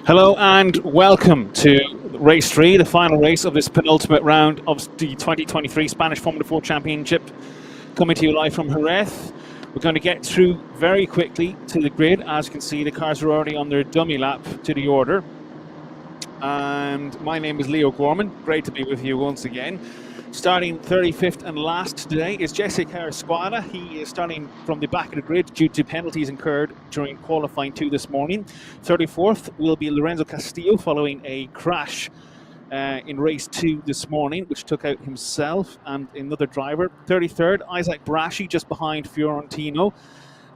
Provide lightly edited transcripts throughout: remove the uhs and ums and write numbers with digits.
Hello and welcome to race 3, the final race of this penultimate round of the 2023 Spanish Formula 4 Championship, coming to you live from Jerez. We're going to get through very quickly to the grid. As you can see, the cars are already on their dummy lap to the order. And my name is Leo Gorman. Great to be with you once again. Starting 35th and last today is Jesse Carrasquada. He is starting from the back of the grid due to penalties incurred during qualifying 2 this morning. 34th will be Lorenzo Castillo following a crash in race 2 this morning, which took out himself and another driver. 33rd, Isaac Braschi just behind Fiorentino.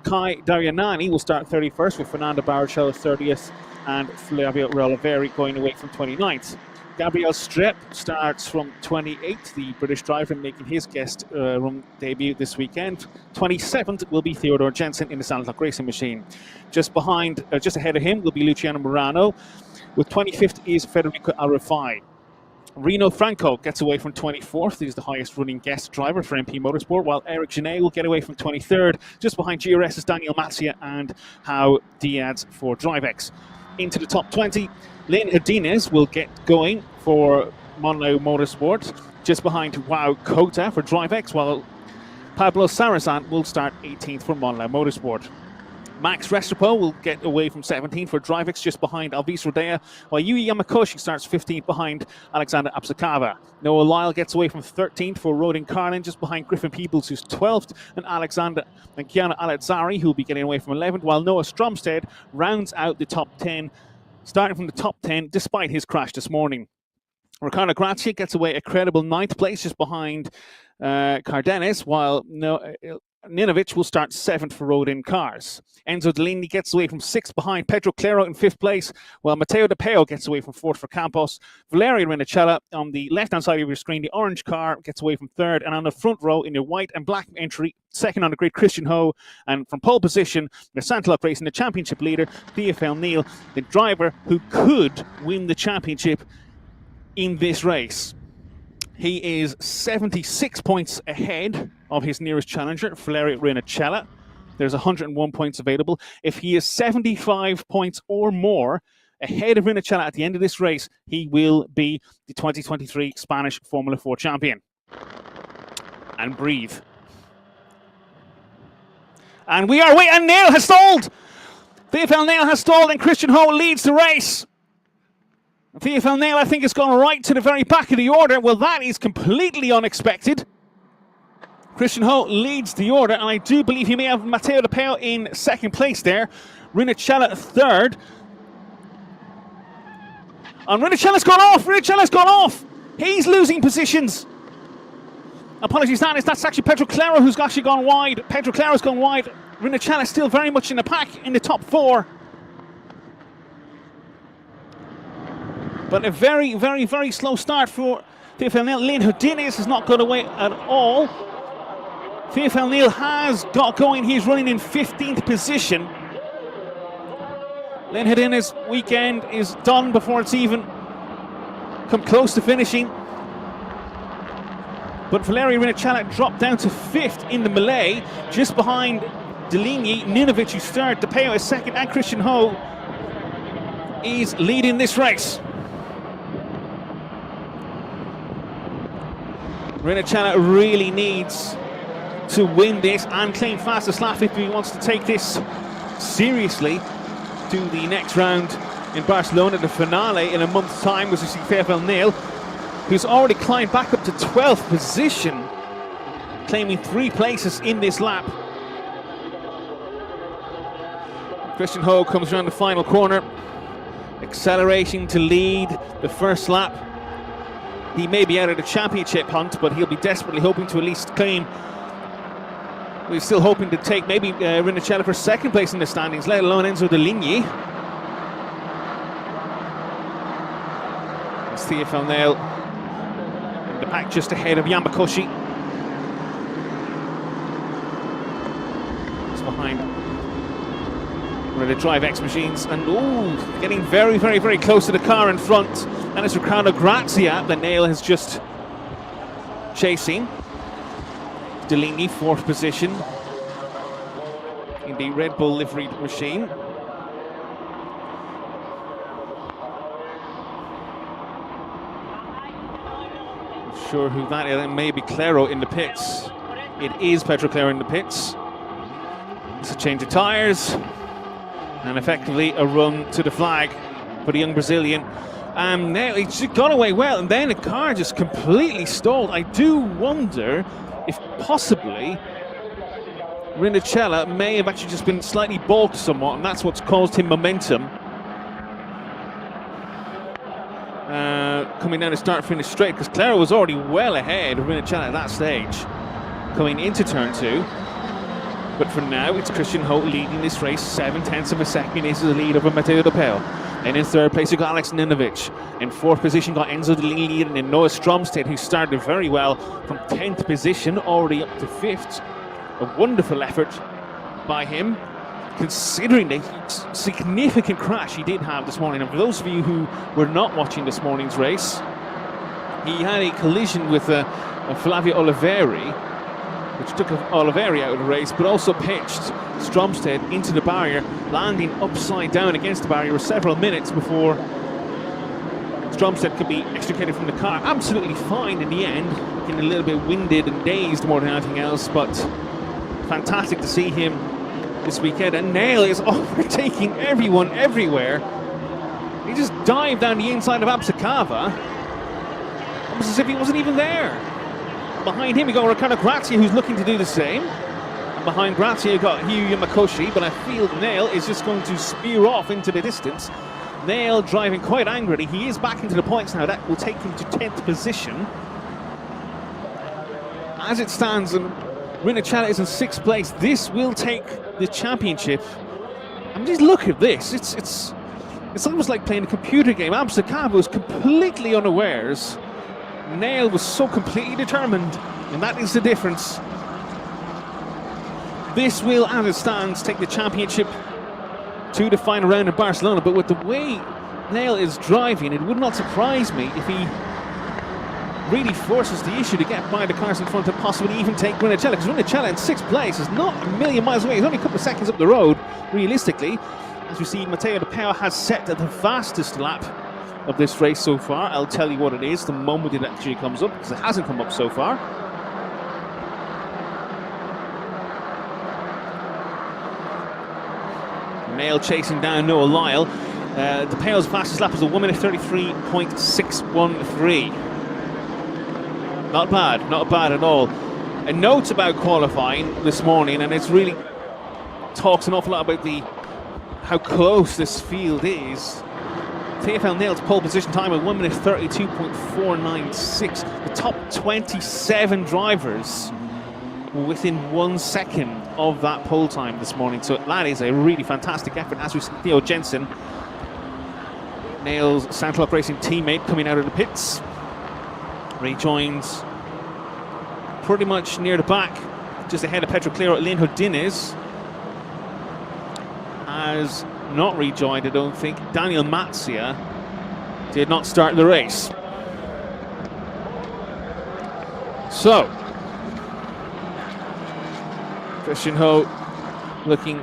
Kai Darianani will start 31st with Fernando Barrichello 30th and Flavio Oliveri going away from 29th. Gabriel Strepp starts from 28th, the British driver making his guest run debut this weekend. 27th will be Theodore Jensen in the Sandlock Racing Machine. Just ahead of him will be Luciano Morano. With 25th is Federico Arrufai. Rino Franco gets away from 24th. He's the highest running guest driver for MP Motorsport, while Eric Genet will get away from 23rd, just behind GRS's Daniel Matzia and How Diaz for DriveX. Into the top 20, Lynn Hedinez will get going for Monlo Motorsport, just behind Wow Kota for DriveX, while Pablo Sarrazin will start 18th for Monlo Motorsport. Max Restrepo will get away from 17th for DriveX, just behind Alvis Rodea, while Yui Yamakoshi starts 15th behind Alexander Absakava. Noah Lyle gets away from 13th for Rodin Carlin, just behind Griffin Peebles, who's 12th, and Alexander and Kiana Aletzari, who will be getting away from 11th, while Noah Stromstead rounds out the top 10, starting from the top 10 despite his crash this morning. Ricardo Gracia gets away a credible 9th place, just behind Cardenas, while Ninovic will start 7th for Rodin Cars. Enzo Deligny gets away from 6th behind Pedro Claro in 5th place, while Matteo De Peo gets away from 4th for Campos. Valerio Rinicella on the left-hand side of your screen, the orange car, gets away from 3rd, and on the front row in the white and black entry, 2nd on the grid, Christian Ho, and from pole position, the Santaloc Racing, the championship leader, Theophile Neal, the driver who could win the championship in this race. He is 76 points ahead of his nearest challenger, Valerio Rinicella. There's 101 points available. If he is 75 points or more ahead of Rinicella at the end of this race, he will be the 2023 Spanish Formula 4 champion. And breathe. And we are and Neal has stalled! Theophile Neal has stalled and Christian Ho leads the race. Theophile Neal, I think, has gone right to the very back of the order. Well, that is completely unexpected. Christian Ho leads the order, and I do believe he may have Matteo De Peo in 2nd place there. Rinicella 3rd. And Rinicella's gone off! Rinicella's gone off! He's losing positions. Apologies, that's actually Pedro Claro who's actually gone wide. Pedro Claro's gone wide. Rinicella's still very much in the pack in the top 4. But a very, very, very slow start for Theophile Neal. Lynn Hedinez has not got away at all. Theophile Neal has got going. He's running in 15th position. Lynn Hedinez's weekend is done before it's even come close to finishing. But Valerio Rinnicella dropped down to 5th in the melee, just behind Deligny, Ninovic who's third, De Peo is second, and Christian Ho is leading this race. Rinnicella really needs to win this and claim fastest lap if he wants to take this seriously to the next round in Barcelona, the finale in a month's time, which is TFL Neil, who's already climbed back up to 12th position, claiming 3 places in this lap. Christian Ho comes around the final corner, accelerating to lead the first lap. He may be out of the championship hunt, but he'll be desperately hoping to at least claim. We're still hoping to take maybe Rinnicella for second place in the standings, let alone Enzo Deligny. It's TFL Nail in the pack just ahead of Yamakoshi. It's behind the Drive X machines, and getting very, very, very close to the car in front. And it's Riccardo Grazia that Nail has just chasing. Deligny, 4th position in the Red Bull liveried machine. Not sure who that is. It may be Claro in the pits. It is Pedro Claro in the pits. It's a change of tyres and effectively a run to the flag for the young Brazilian. Now it's gone away well, and then the car just completely stalled. I do wonder if possibly Rinnicella may have actually just been slightly balked somewhat, and that's what's caused him momentum. Coming down the start-finish straight, because Claro was already well ahead of Rinnicella at that stage, coming into turn 2. But for now, it's Christian Ho leading this race, 7/10 of a second is the lead over Matteo De Peo. And in 3rd place, you got Alex Ninovic. In 4th position, got Enzo Deligny and then Noah Stromstedt, who started very well from 10th position, already up to 5th. A wonderful effort by him, considering the significant crash he did have this morning. And for those of you who were not watching this morning's race, he had a collision with Flavio Oliveri, which took Oliveri out of the race, but also pitched Stromstedt into the barrier, landing upside down against the barrier for several minutes before Stromstedt could be extricated from the car. Absolutely fine in the end, looking a little bit winded and dazed more than anything else, but fantastic to see him this weekend. And Nail is overtaking everyone everywhere. He just dived down the inside of Absakava, almost as if he wasn't even there. Behind him, we got Riccardo Grazia, who's looking to do the same. And behind Grazia, you've got Hugh Yamakoshi, but I feel Nail is just going to spear off into the distance. Nail driving quite angrily. He is back into the points now. That will take him to 10th position. As it stands, and Rinnicella is in 6th place. This will take the championship. I mean, just look at this. It's almost like playing a computer game. Absakava was completely unawares. Nail was so completely determined, and that is the difference. This will, as it stands, take the championship to the final round in Barcelona. But with the way Nail is driving, it would not surprise me if he really forces the issue to get by the cars in front and possibly even take Rinnicella, because Rinnicella in 6th place is not a million miles away. He's only a couple of seconds up the road, realistically. As we see, Matteo De Peo has set the fastest lap of this race so far. I'll tell you what it is the moment it actually comes up, because it hasn't come up so far. Nail chasing down Noah Lyle. De Peo's fastest lap is a 1 minute 33.613. Not bad, not bad at all. A note about qualifying this morning, and it's really talks an awful lot about how close this field is. TFL Nail's pole position time at 1 minute 32.496. The top 27 drivers were within 1 second of that pole time this morning. So that is a really fantastic effort. As we see Theo Jensen, Nail's Sandclock Racing teammate, coming out of the pits, rejoins pretty much near the back, just ahead of Pedro Claro. Linho Diniz has not rejoined, I don't think. Daniel Matzia did not start the race. So, Christian Ho looking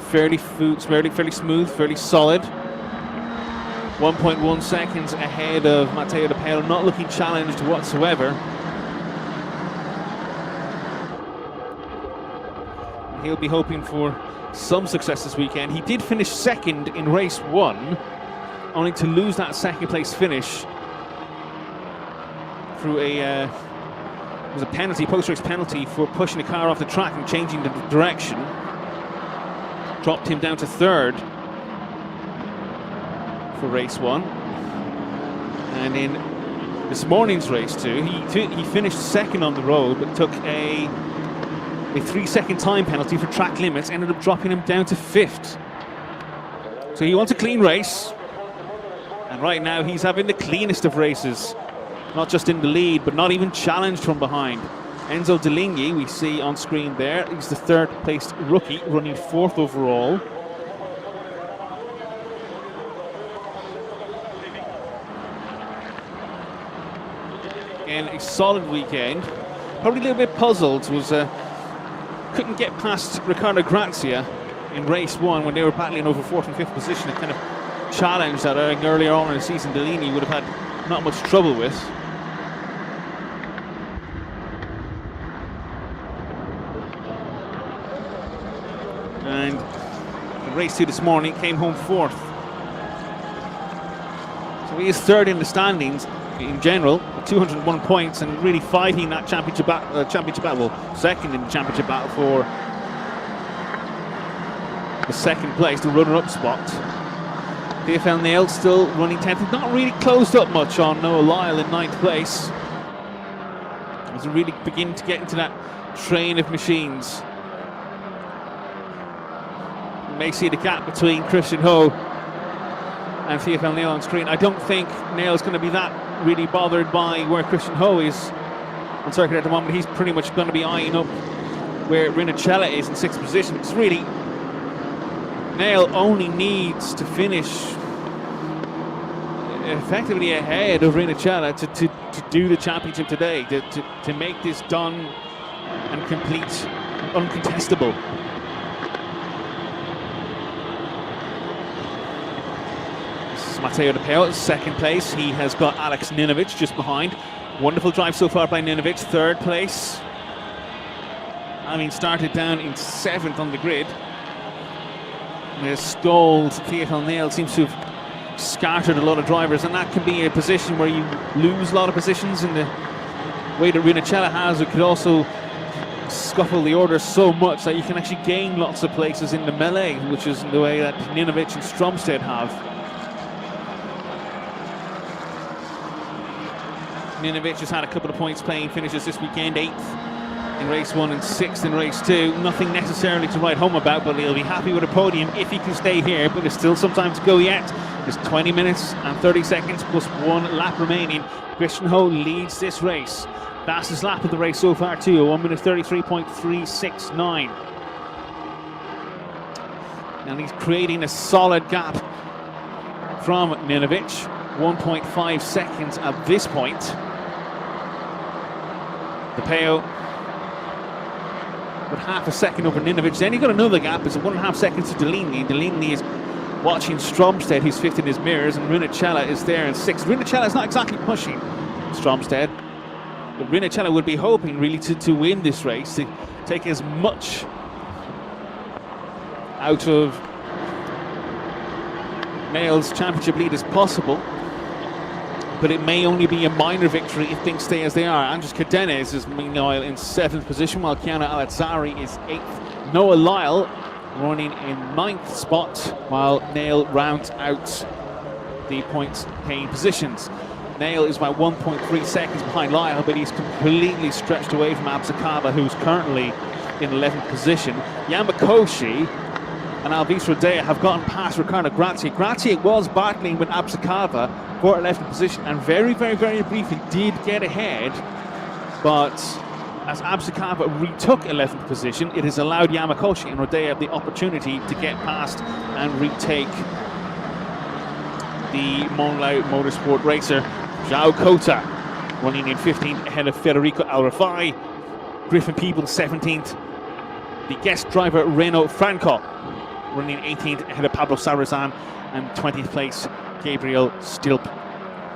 fairly smooth, fairly solid. 1.1 seconds ahead of Matteo De Pelo, not looking challenged whatsoever. He'll be hoping for some success this weekend. He did finish second in race 1, only to lose that second place finish through a penalty, post-race penalty for pushing the car off the track and changing the direction. Dropped him down to third for race 1. And in this morning's race 2, he finished second on the road, but took a 3-second time penalty for track limits, ended up dropping him down to 5th. So he wants a clean race, and right now he's having the cleanest of races, not just in the lead, but not even challenged from behind. Enzo Deligny, we see on screen there, he's the third-placed rookie, running 4th overall. Again, a solid weekend. Probably a little bit puzzled, couldn't get past Riccardo Grazia in race 1 when they were battling over 4th and 5th position. A kind of challenge that I think earlier on in the season Deligny would have had not much trouble with. And in race 2 this morning came home 4th. So he is third in the standings in general, 201 points, and really fighting that championship battle, second in the championship battle for the second place, the runner-up spot. TFL Nail still running 10th, not really closed up much on Noah Lyle in 9th place. As we really begin to get into that train of machines. You may see the gap between Christian Ho and TFL Nail on screen. I don't think Nail's going to be that really bothered by where Christian Ho is on circuit at the moment. He's pretty much going to be eyeing up where Rinnicella is in 6th position. It's really, Nail only needs to finish effectively ahead of Rinnicella to do the championship today, to make this done and complete, uncontestable. Matteo De Pelo, second place. He has got Alex Ninovic just behind. Wonderful drive so far by Ninovic, third place. I mean, started down in 7th on the grid. And has stalled. TFL Nail seems to have scattered a lot of drivers, and that can be a position where you lose a lot of positions in the way that Rinnicella has. It could also scuffle the order so much that you can actually gain lots of places in the melee, which is the way that Ninovic and Stromstead have. Ninovic has had a couple of points playing finishes this weekend, 8th in race 1 and 6th in race 2. Nothing necessarily to write home about, but he'll be happy with a podium if he can stay here, but there's still some time to go yet. There's 20 minutes and 30 seconds plus 1 lap remaining. Christian Ho leads this race. Fastest lap of the race so far too, 1 minute 33.369. And he's creating a solid gap from Ninovic, 1.5 seconds at this point. De Pelo with half a second over Ninovic. Then he got another gap. It's 1.5 seconds to Deligny. Deligny is watching Stromstead, who's 5th in his mirrors, and Rinnicella is there in 6th. Rinnicella is not exactly pushing Stromstead, but Rinnicella would be hoping really to win this race, to take as much out of Nail's championship lead as possible. But it may only be a minor victory if things stay as they are. Andres Cadenes is meanwhile in 7th position, while Keanu Alazzari is 8th. Noah Lyle running in 9th spot, while Nail rounds out the points-paying positions. Nail is about 1.3 seconds behind Lyle, but he's completely stretched away from Absakava, who's currently in 11th position. Yamakoshi and Alvis Rodea have gotten past Riccardo Grazia. Grazia was battling with Absakava for 11th position and very briefly did get ahead, but as Absakava retook 11th position, it has allowed Yamakoshi and Rodea the opportunity to get past and retake the Monlau Motorsport racer João Cota. running in 15th ahead of Federico Alrafai. Griffin Peebles 17th. The guest driver Reno Franco running 18th ahead of Pablo Sarrazin, and 20th place Gabriel Stilp.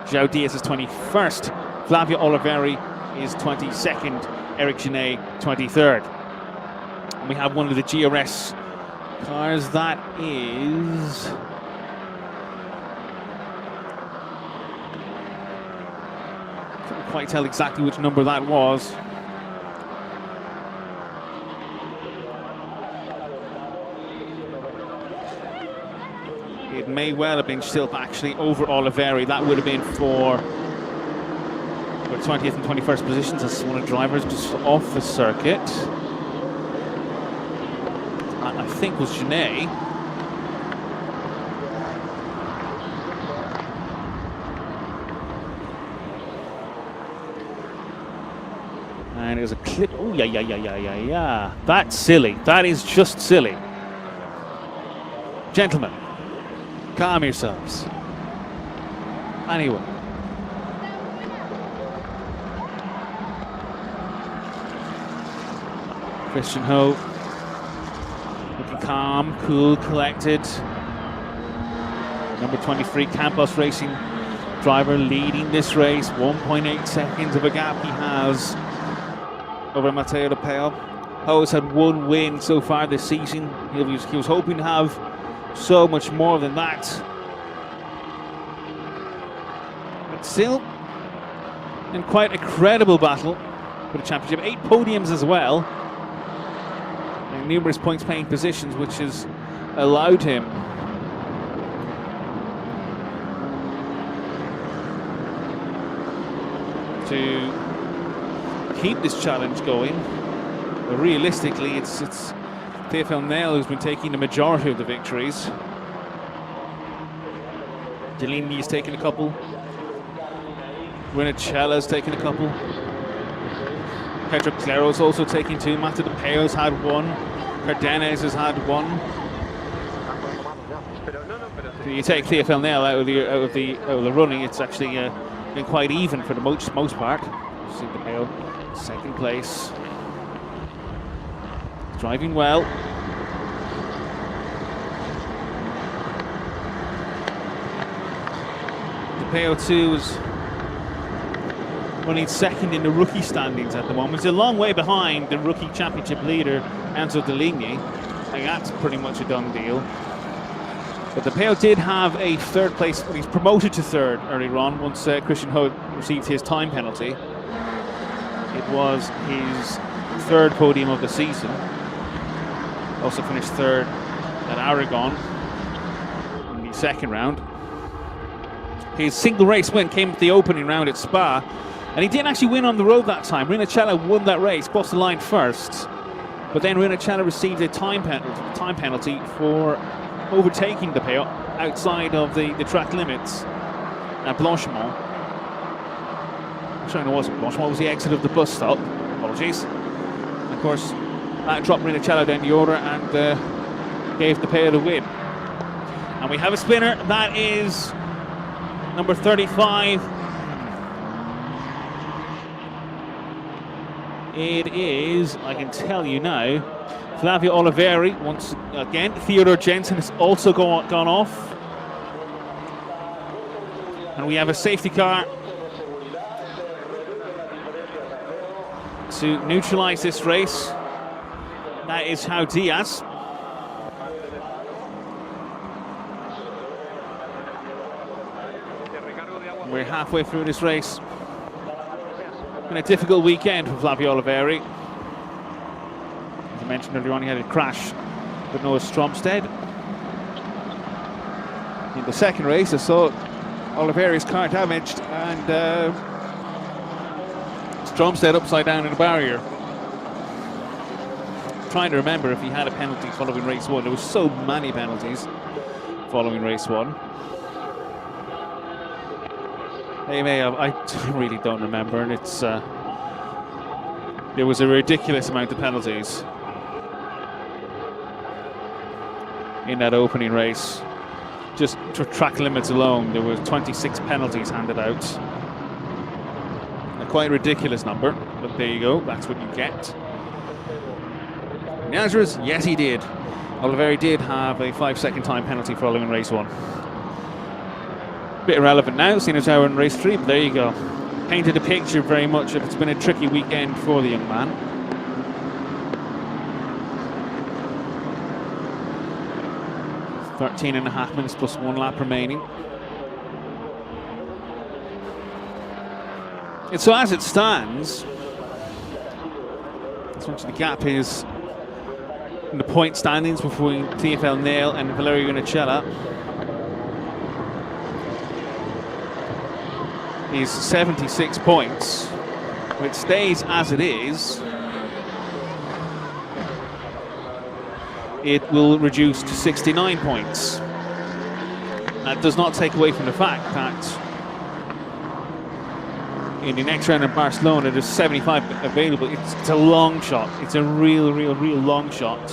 João Diaz is 21st. Flavio Oliveri is 22nd. Eric Genet 23rd. And we have one of the GRS cars. That is... couldn't quite tell exactly which number that was. It may well have been Stilp actually over Oliveri. That would have been for 20th and 21st positions as one of the drivers just off the circuit. That I think was Genet. And it was a clip. Oh, yeah. That's silly. That is just silly. Gentlemen, calm yourselves. Anyway. Christian Ho, looking calm, cool, collected. Number 23, Campos Racing driver leading this race. 1.8 seconds of a gap he has over Matteo De Peo. Ho's had one win so far this season. He was hoping to have so much more than that. But still, in quite a credible battle for the championship. 8 podiums as well. And numerous points paying positions, which has allowed him to keep this challenge going. But realistically, it's TFL Nail who's been taking the majority of the victories. Deligny's taken a couple. Rinicella's taken a couple. Pedro Claro's also taking 2. Matteo De Peo's had 1. Cardenas has had 1. So you take TFL Nail out of the running, it's actually been quite even for the most part. See De Peo, 2nd place. Driving well. De Peo too is running 2nd in the rookie standings at the moment. He's a long way behind the rookie championship leader, Enzo Deligny. I think that's pretty much a done deal. But De Peo did have a 3rd place. He's promoted to 3rd earlier on once Christian Ho received his time penalty. It was his 3rd podium of the season. Also finished 3rd at Aragon in the 2nd round. His single race win came at the opening round at Spa, and he didn't actually win on the road that time. Rinicella won that race, crossed the line first, but then Rinicella received a time penalty for overtaking De Peo outside of the track limits at Blanchemont. Actually, no, it wasn't Blanchemont, it was the exit of the bus stop. Apologies. And of course, that dropped Rinicella down the order and gave De Peo the win. And we have a spinner. That is number 35. It is, I can tell you now, Flavio Oliveri once again. Theodore Jensen has also gone off. And we have a safety car to neutralize this race. That is João Diaz. We're halfway through this race. Been a difficult weekend for Flavio Oliveri. As I mentioned earlier on, he had a crash with Noah Stromstead. In the 2nd race, I saw Oliveri's car damaged and Stromstead upside down in the barrier. Trying to remember if he had a penalty following race 1. There were so many penalties following race 1. He may have, I really don't remember, and it's there was a ridiculous amount of penalties in that opening race. Just for track limits alone, there were 26 penalties handed out. quite a ridiculous number, but there you go, that's what you get. The answer is yes, he did. Oliveri did have a 5-second time penalty following race 1. Bit irrelevant now, seeing as how we're in race 3, but there you go. Painted a picture very much of it's been a tricky weekend for the young man. .13.5 minutes plus 1 lap remaining. And so as it stands, essentially the gap is in the point standings between TFL Nail and Valerio Unicella is 76 points. If it stays as it is, it will reduce to 69 points. That does not take away from the fact that in the next round in Barcelona, there's 75 available. It's a long shot. It's a real long shot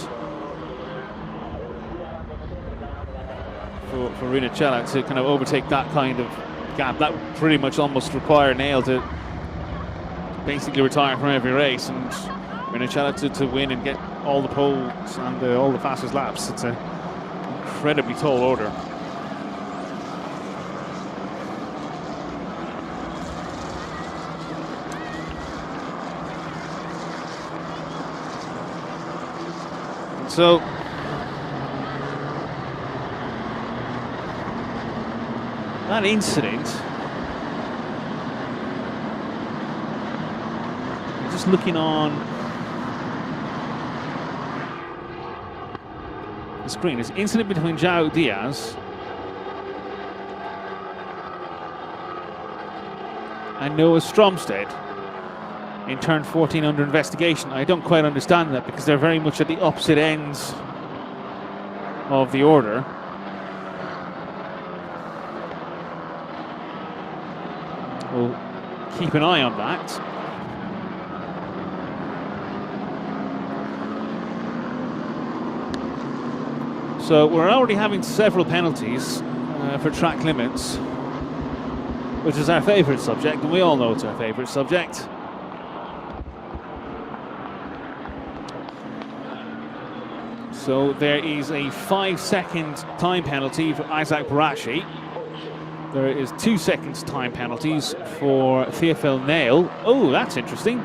for Unicella to kind of overtake that kind of gap. That would pretty much almost require Nail to basically retire from every race and Unicella to win and get all the poles and all the fastest laps. It's an incredibly tall order. So that incident, just looking on the screen, is incident between João Diaz and Noah Stromstead in turn 14 under investigation. I don't quite understand that because they're very much at the opposite ends of the order. We'll keep an eye on that. So we're already having several penalties for track limits, which is our favourite subject, and we all know it's our favourite subject. So there is a 5-second time penalty for Isaac Barashi. There is 2 seconds time penalties for TFL Nail. Oh, that's interesting.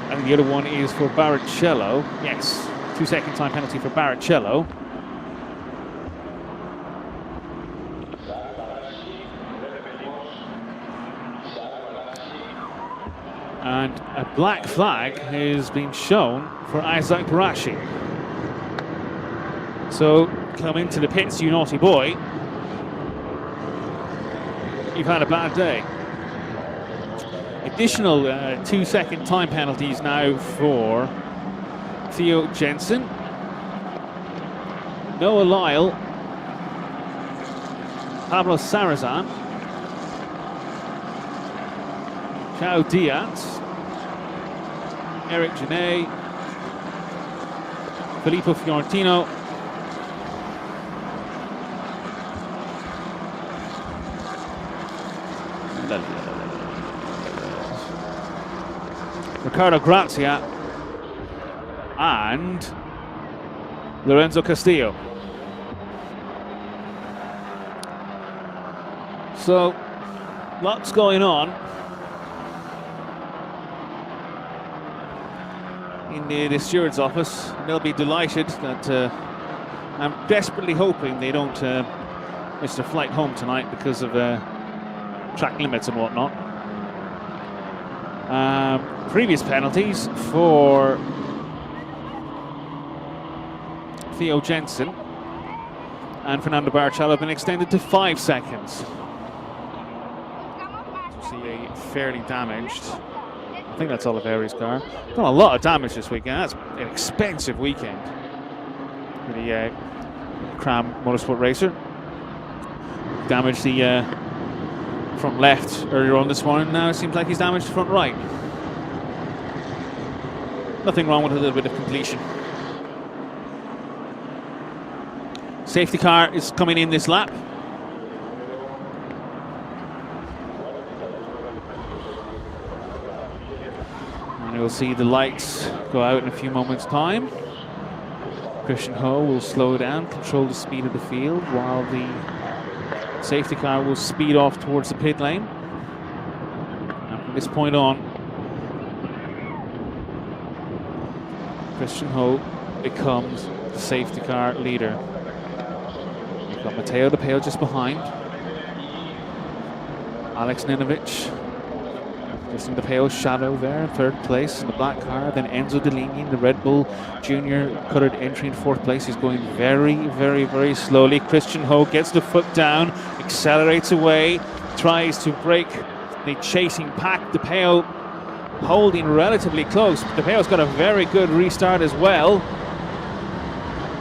And the other one is for Barrichello. Yes, 2-second time penalty for Barrichello. And a black flag has been shown for Isaac Barashi. So, come into the pits, you naughty boy. You've had a bad day. Additional 2-second time penalties now for Theo Jensen, Noah Lyle, Pablo Sarrazin, João Diaz, Eric Genet, Filippo Fiorentino, Ricardo Grazia, and Lorenzo Castillo. So, lots going on in the steward's office. They'll be delighted that I'm desperately hoping they don't miss their flight home tonight because of track limits and whatnot. Previous penalties for Theo Jensen and Fernando Barrichello have been extended to 5 seconds. See a fairly damaged, I think that's Oliveri's car. Done a lot of damage this weekend. That's an expensive weekend for the Cram Motorsport Racer. Damaged the front left earlier on this morning. Now it seems like he's damaged the front right. Nothing wrong with a little bit of completion. Safety car is coming in this lap. And you'll see the lights go out in a few moments' time. Christian Ho will slow down, control the speed of the field, while the safety car will speed off towards the pit lane. And from this point on, Christian Ho becomes the safety car leader. We've got Matteo De Peo just behind. Alex Ninovich, just in De Peo's shadow there in third place in the black car. Then Enzo Deligny in the Red Bull Junior colored entry in fourth place. He's going very, very, very slowly. Christian Ho gets the foot down, accelerates away, tries to break the chasing pack. De Peo holding relatively close. De Peo's got a very good restart as well,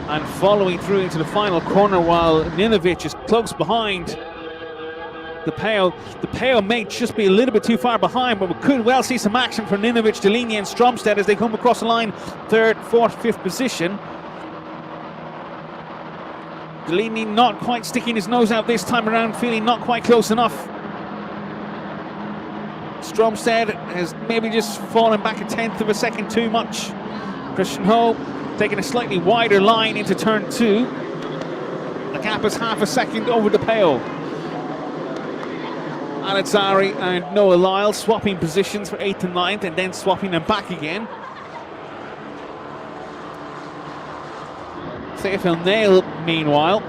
and following through into the final corner while Ninovich is close behind De Peo. De Peo may just be a little bit too far behind, but we could well see some action from Ninovich, Deligny and Stromstead as they come across the line, third, fourth, fifth position. Deligny not quite sticking his nose out this time around, feeling not quite close enough. Stromstead has maybe just fallen back a tenth of a second too much. Christian Ho taking a slightly wider line into turn 2. The gap is half a second over De Peo. Alazzari and Noah Lyle swapping positions for 8th and 9th, and then swapping them back again. Stefan Nail, meanwhile,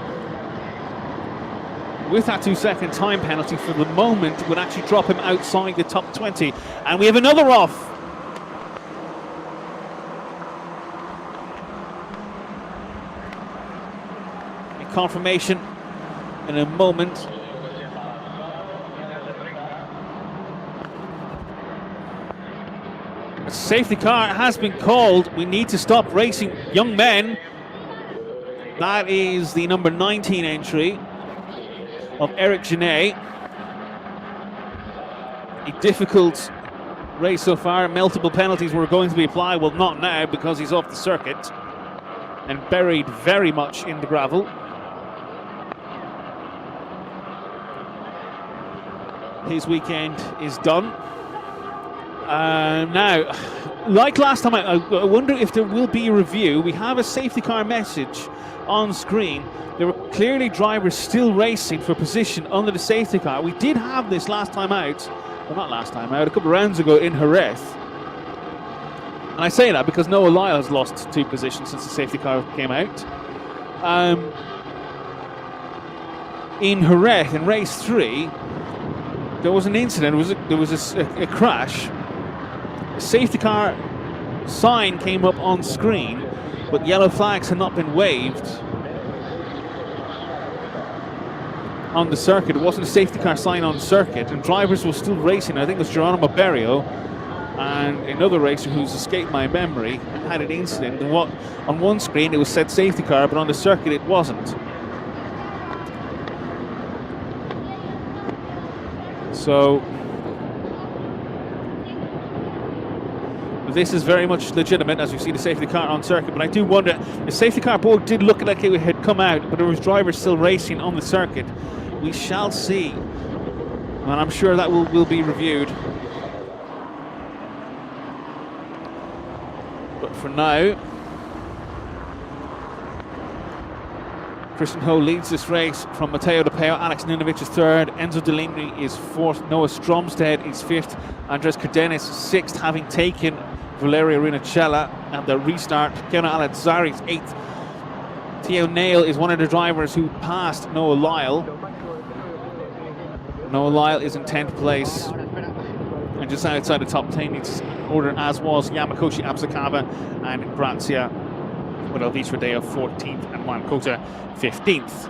with that 2-second time penalty for the moment, would actually drop him outside the top 20. And we have another off. A confirmation in a moment. A safety car has been called. We need to stop racing, young men. That is the number 19 entry of Eric Genet. A difficult race so far. Multiple penalties were going to be applied. Well, not now, because he's off the circuit and buried very much in the gravel. His weekend is done. Now, like last time, I wonder if there will be a review. We have a safety car message on screen. There were clearly drivers still racing for position under the safety car. We did have this last time out, well, not last time out, a couple of rounds ago in Jerez. And I say that because Noah Lyle has lost 2 positions since the safety car came out. In Jerez, in race 3, there was an incident. There was a crash. The safety car sign came up on screen, but yellow flags had not been waved on the circuit. It wasn't a safety car sign on circuit, and drivers were still racing. I think it was Geronimo Berrio and another racer who's escaped my memory had an incident. And what on one screen it was said safety car, but on the circuit it wasn't. So this is very much legitimate, as you see the safety car on circuit. But I do wonder, the safety car board did look like it had come out, but there was drivers still racing on the circuit. We shall see, and I'm sure that will be reviewed. But for now, Christian Ho leads this race from Matteo De Peo. Alex Ninovich is 3rd, Enzo Deligny is 4th, Noah Stromstead is 5th, Andres Cardenas 6th, having taken Valerio Rinacella at the restart. Keanu Alazzari is 8th. Theo Nail is one of the drivers who passed Noah Lyle. Noah Lyle is in 10th place and just outside the top 10 in order, as was Yamakoshi Absakava and Grazia, with Elvis Rodeo 14th and Juan Cota 15th.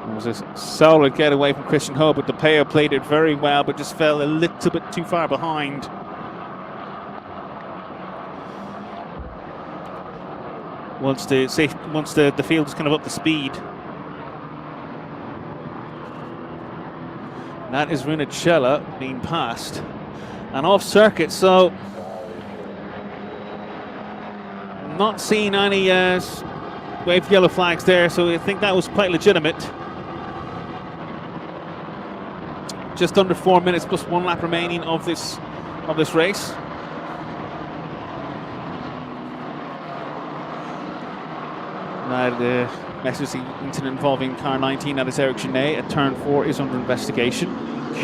It was a solid getaway from Christian Ho, but De Peo played it very well, but just fell a little bit too far behind. Once the field is kind of up to speed. That is Rinacella being passed and off circuit, so Not seeing any waved yellow flags there, so I think that was quite legitimate. Just under 4 minutes plus 1 lap remaining of this race. The message incident involving car 19, that is Eric Genet at turn 4, is under investigation.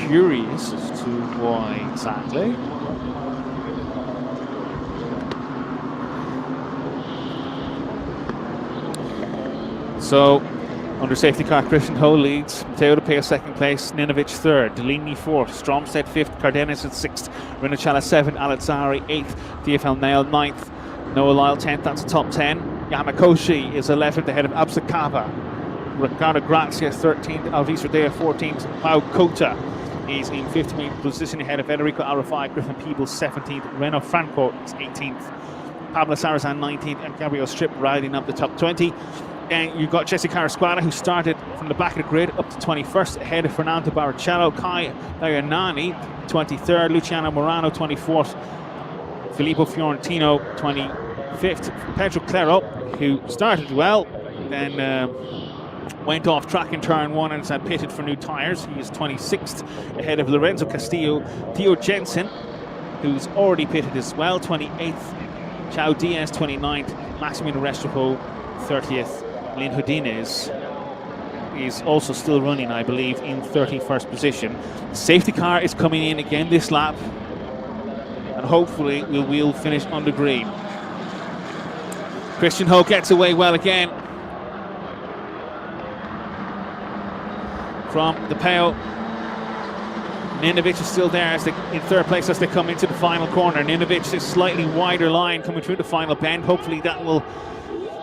Curious as to why exactly. So, under safety car, Christian Ho leads, Matteo De Peo second place, Ninovic third, Deligny fourth, Stromstedt fifth, Cardenas at sixth, Rinacella seventh, Alazzari eighth, DFL Nail ninth, Noah Lyle 10th, that's a top 10. Yamakoshi is 11th ahead of Absakava. Ricardo Grazia 13th, Alvis Rodea 14th, Pau Kota is in 15th position ahead of Federico Arafai, Griffin Peebles 17th, Reno Franco is 18th, Pablo Sarazan 19th, and Gabriel Strip riding up the top 20. And you've got Jesse Carasquara, who started from the back of the grid up to 21st, ahead of Fernando Barrichello, Kai Dayanani 23rd, Luciano Morano 24th, Filippo Fiorentino 25th, Pedro Claro, who started well, then went off track in turn 1 and is pitted for new tyres. He is 26th, ahead of Lorenzo Castillo, Theo Jensen, who's already pitted as well, 28th, Chao Diaz 29th, Massimiliano Restrepo 30th. Lynn Houdinez is also still running, I believe, in 31st position. Safety car is coming in again this lap, and hopefully we'll finish on the green. Christian Ho gets away well again from De Peo. Ninovic is still there in third place as they come into the final corner. Ninovic is slightly wider line coming through the final bend. Hopefully that will...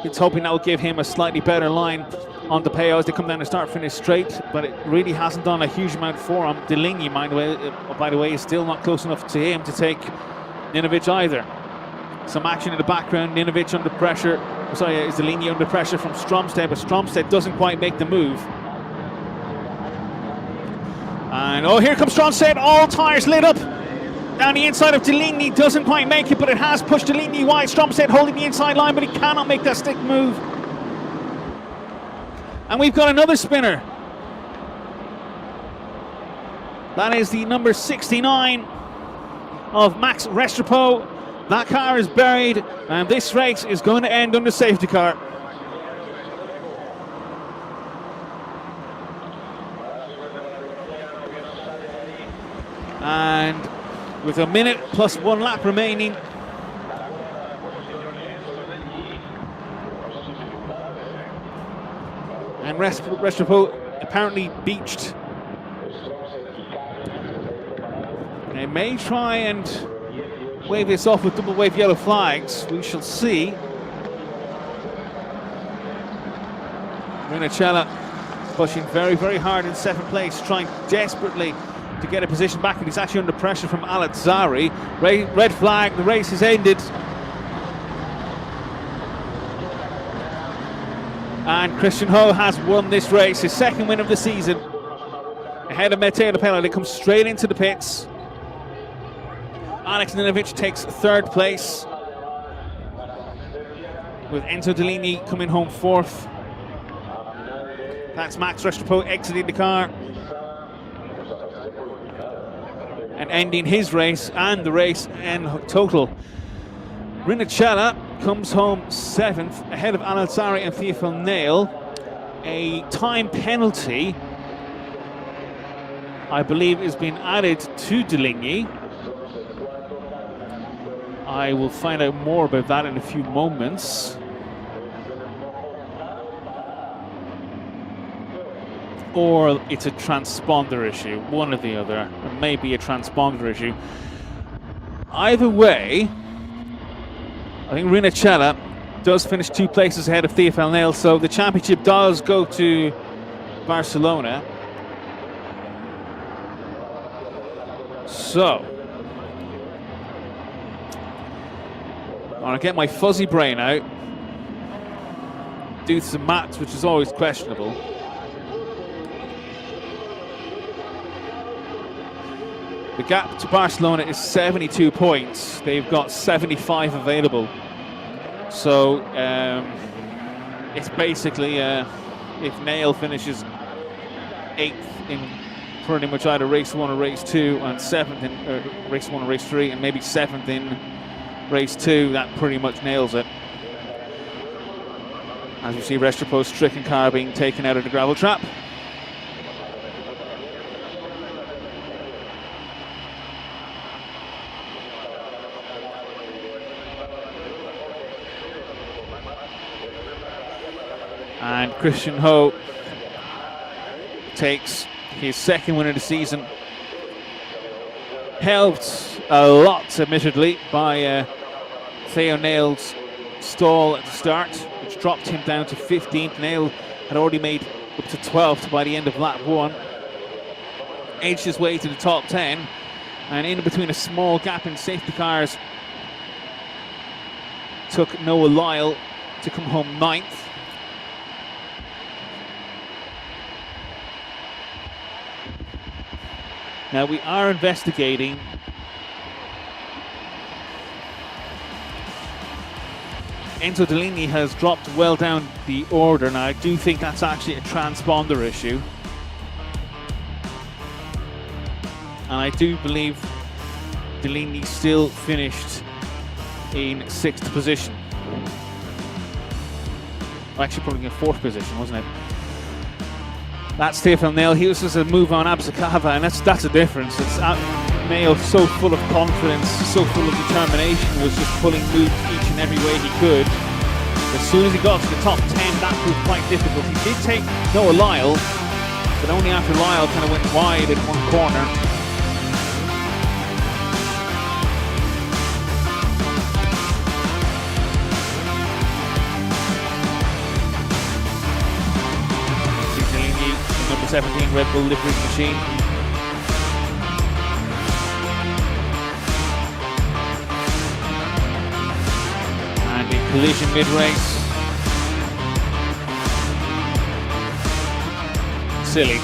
It's hoping that will give him a slightly better line on De Peo as they come down and start finish straight, but it really hasn't done a huge amount for him. Deligny, by the way, is still not close enough to him to take Ninovic either. Some action in the background. Ninovic under pressure. Is Deligny under pressure from Stromstedt, but Stromstedt doesn't quite make the move. And oh, here comes Stromstedt. All tyres lit up. Down the inside of Deligny, doesn't quite make it, but it has pushed Deligny wide. Stromstedt holding the inside line, but he cannot make that stick move. And we've got another spinner. That is the number 69 of Max Restrepo. That car is buried, and this race is going to end under safety car. And with a minute plus 1 lap remaining, and Restrepo apparently beached. They may try and wave this off with double wave yellow flags. We shall see. Rinacella pushing very, very hard in 7th place, trying desperately to get a position back, but he's actually under pressure from Alazzari. Red flag, the race is ended. And Christian Ho has won this race, his second win of the season, ahead of Matteo De Peo. They come straight into the pits. Alex Ninovic takes 3rd place, with Enzo Deligny coming home 4th. That's Max Restrepo exiting the car and ending his race and the race in total. Rinacella comes home 7th, ahead of Alazzari and Theophil Nail. A time penalty, I believe, is being added to Deligny. I will find out more about that in a few moments. Or it's a transponder issue, one or the other. It may be a transponder issue. Either way, I think Rinacella does finish 2 places ahead of Theophil Nail, so the championship does go to Barcelona. So, I'll get my fuzzy brain out, do some maths, which is always questionable. The gap to Barcelona is 72 points. They've got 75 available. So it's basically if Nail finishes 8th in pretty much either race 1 or race 2, and 7th in race 1 or race 3, and maybe 7th in race 2, that pretty much nails it. As you see, Restropo's stricken car being taken out of the gravel trap. And Christian Ho takes his 2nd win of the season. Helped a lot, admittedly, by Theo Nail's stall at the start, which dropped him down to 15th. Nail had already made up to 12th by the end of lap 1. Edged his way to the top 10, and in between a small gap in safety cars, took Noah Lyle to come home 9th. Now we are investigating Enzo Dellini has dropped well down the order. Now I do think that's actually a transponder issue, and I do believe Dellini still finished in 6th position. Well, actually probably in 4th position, wasn't it? That's Stefan Nail. He was just a move on Absakava, and that's a difference. It's Nail, so full of confidence, so full of determination, was just pulling moves each and every way he could. As soon as he got to the top 10, that proved quite difficult. He did take Noah Lyle, but only after Lyle kind of went wide in one corner. Number 17 Red Bull livery machine. And in collision mid-race. Silly.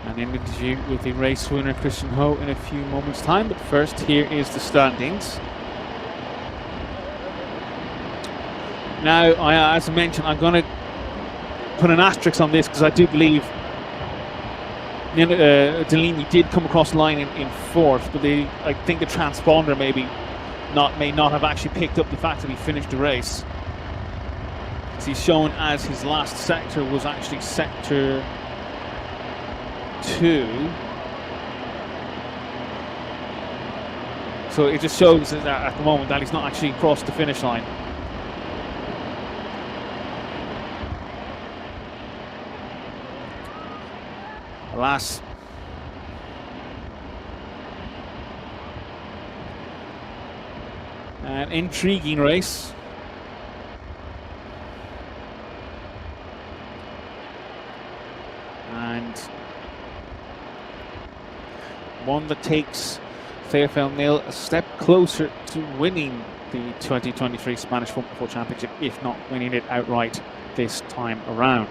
An interview with the race winner Christian Ho in a few moments' time, but first here is the standings. Now, as I mentioned, I'm going to put an asterisk on this because I do believe Dellini did come across the line in 4th, but I think the transponder may not have actually picked up the fact that he finished the race. So he's shown as his last sector was actually sector 2. So it just shows that at the moment that he's not actually crossed the finish line. Alas. An intriguing race. And one that takes Stefan Nail a step closer to winning the 2023 Spanish Formula 4 Championship, if not winning it outright this time around.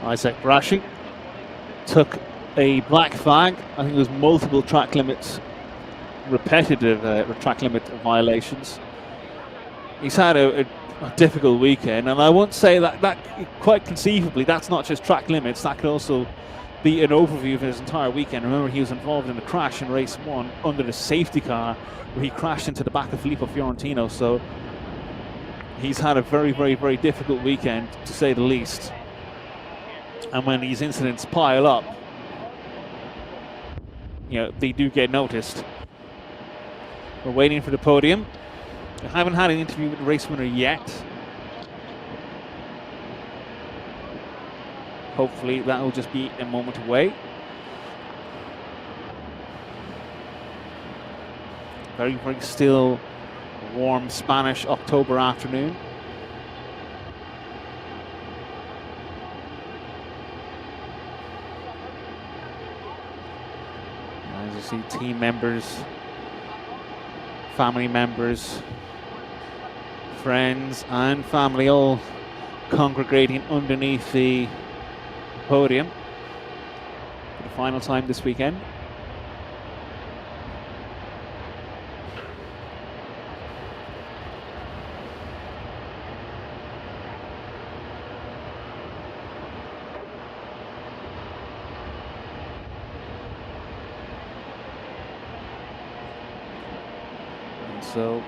Isaac Brashi took a black flag. I think it was multiple track limits, repetitive track limit violations. He's had a difficult weekend, and I won't say that quite conceivably that's not just track limits, that could also be an overview of his entire weekend. Remember, he was involved in a crash in race 1 under the safety car where he crashed into the back of Filippo Fiorentino, so he's had a very, very, very difficult weekend, to say the least. And when these incidents pile up, they do get noticed. We're waiting for the podium. I haven't had an interview with the race winner yet. Hopefully that will just be a moment away. Very, very still, warm Spanish October afternoon. As you see, team members family members, friends and family all congregating underneath the podium for the final time this weekend. So,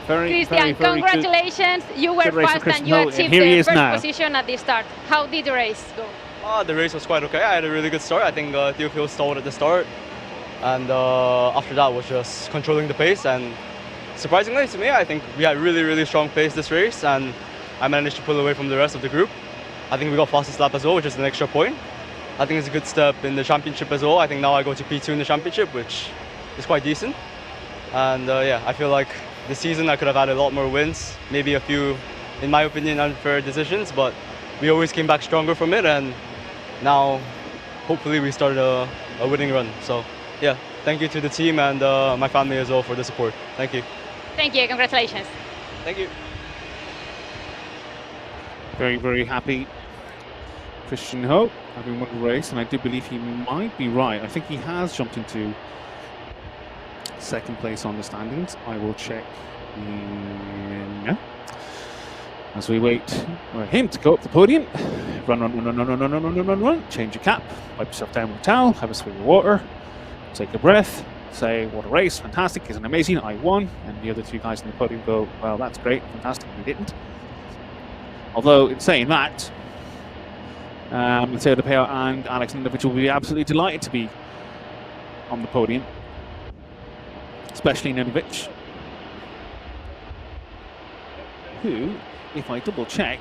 Christian, congratulations! You were fast and you achieved the first position at the start. How did the race go? The race was quite okay. I had a really good start. I think Theophil stalled at the start, and after that was just controlling the pace. And surprisingly to me, I think we had really strong pace this race, and I managed to pull away from the rest of the group. I think we got fastest lap as well, which is an extra point. I think it's a good step in the championship as well. I think now I go to P2 in the championship, which is quite decent. And yeah, I feel like this season I could have had a lot more wins, maybe a few, in my opinion, unfair decisions, but we always came back stronger from it, and now hopefully we started a winning run. So yeah, thank you to the team and my family as well for the support. Thank you. Thank you, congratulations. Thank you. Very happy Christian Ho having won the race, and I do believe he might be right. I think he has jumped into second place on the standings. I will check now as we wait for him to go up the podium. Run. Change your cap, wipe yourself down with a towel, have a swig of water, take a breath, say, what a race, fantastic, isn't amazing, I won. And the other two guys on the podium go, well, that's great, fantastic, we didn't. Although, in saying that, Matteo De Peo and Alex Ninovic will be absolutely delighted to be on the podium, especially Ninovic, who, if I double check,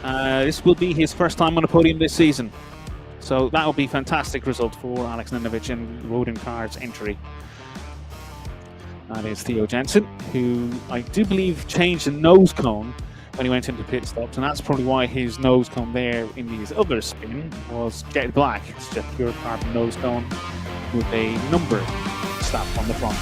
this will be his first time on a podium this season. So that will be a fantastic result for Alex Ninovic and Roden Carr's entry. That is Theo Jensen, who I do believe changed the nose cone when he went into pit stops, and that's probably why his nose cone there in his other spin was jet black. It's just pure carbon nose cone with a number slapped on the front.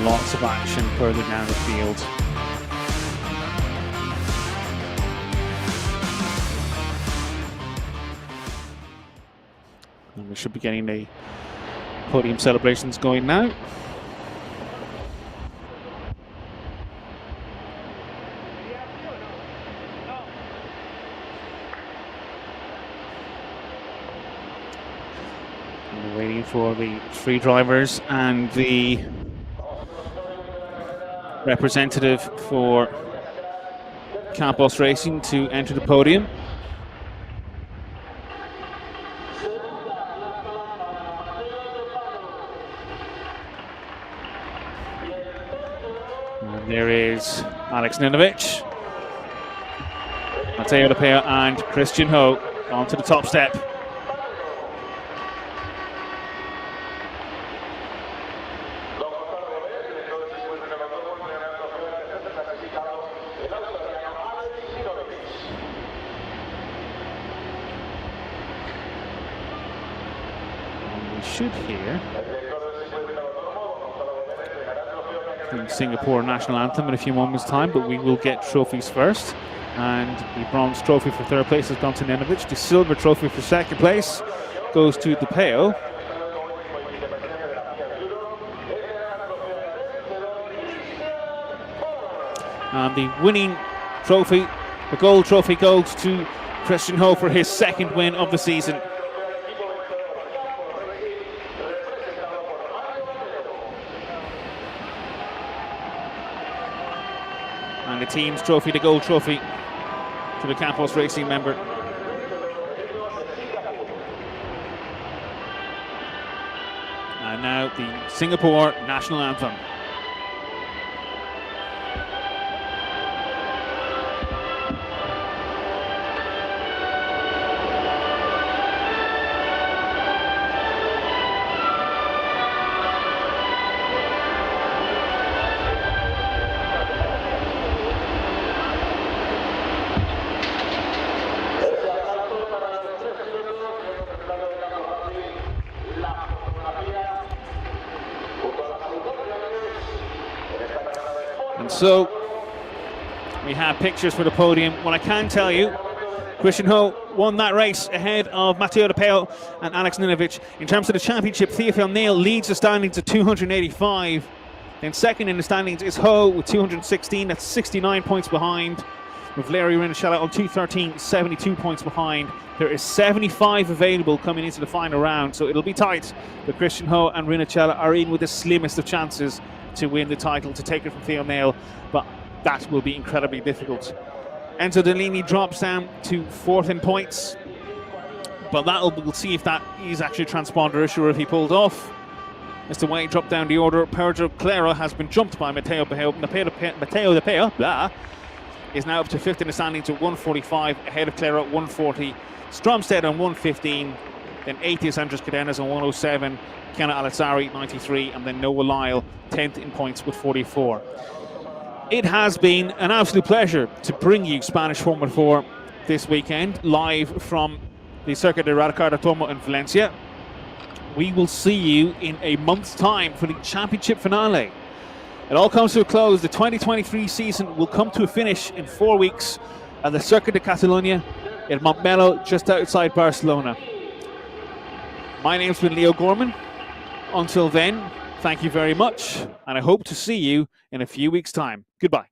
Lots of action further down the field. And we should be getting the podium celebrations going now. And we're waiting for the three drivers and the representative for Campos Racing to enter the podium. And there is Alex Ninovic, Matteo De Peo and Christian Ho onto the top step. Should hear the Singapore national anthem in a few moments' time, but we will get trophies first. And the bronze trophy for third place has gone to Ninovic. The silver trophy for second place goes to De Peo. And the winning trophy, the gold trophy, goes to Christian Ho for his second win of the season. And the team's trophy, the gold trophy, to the Campos Racing member. And And now the Singapore national anthem. And so we have pictures for the podium. What I can tell you, Christian Ho won that race ahead of Matteo De Peo and Alex Ninovic. In terms of the championship, Theophil Neal leads the standings at 285. Then second in the standings is Ho with 216. That's 69 points behind. With Larry Rinnicella on 213, 72 points behind. There is 75 available coming into the final round, so it'll be tight. But Christian Ho and Rinnicella are in with the slimmest of chances to win the title, to take it from Theo Neal, but that will be incredibly difficult. Enzo Delaney drops down to fourth in points, but we'll see if that is actually a transponder issue or if he pulled off. As the way he dropped down the order, Pedro Clero has been jumped by Matteo De Peo, is now up to fifth in the standings at 145, ahead of Clero at 140, Stromstead on 115, then 8th is Andres Cadenas on 107, Kiana Alazzari 93, and then Noah Lyle 10th in points with 44. It has been an absolute pleasure to bring you Spanish Formula 4 this weekend, live from the Circuit de Ricardo Tormo in Valencia. We will see you in a month's time for the championship finale. It all comes to a close. The 2023 season will come to a finish in 4 weeks at the Circuit de Catalunya in Montmeló, just outside Barcelona. My name's been Leo Gorman. Until then, thank you very much, and I hope to see you in a few weeks' time. Goodbye.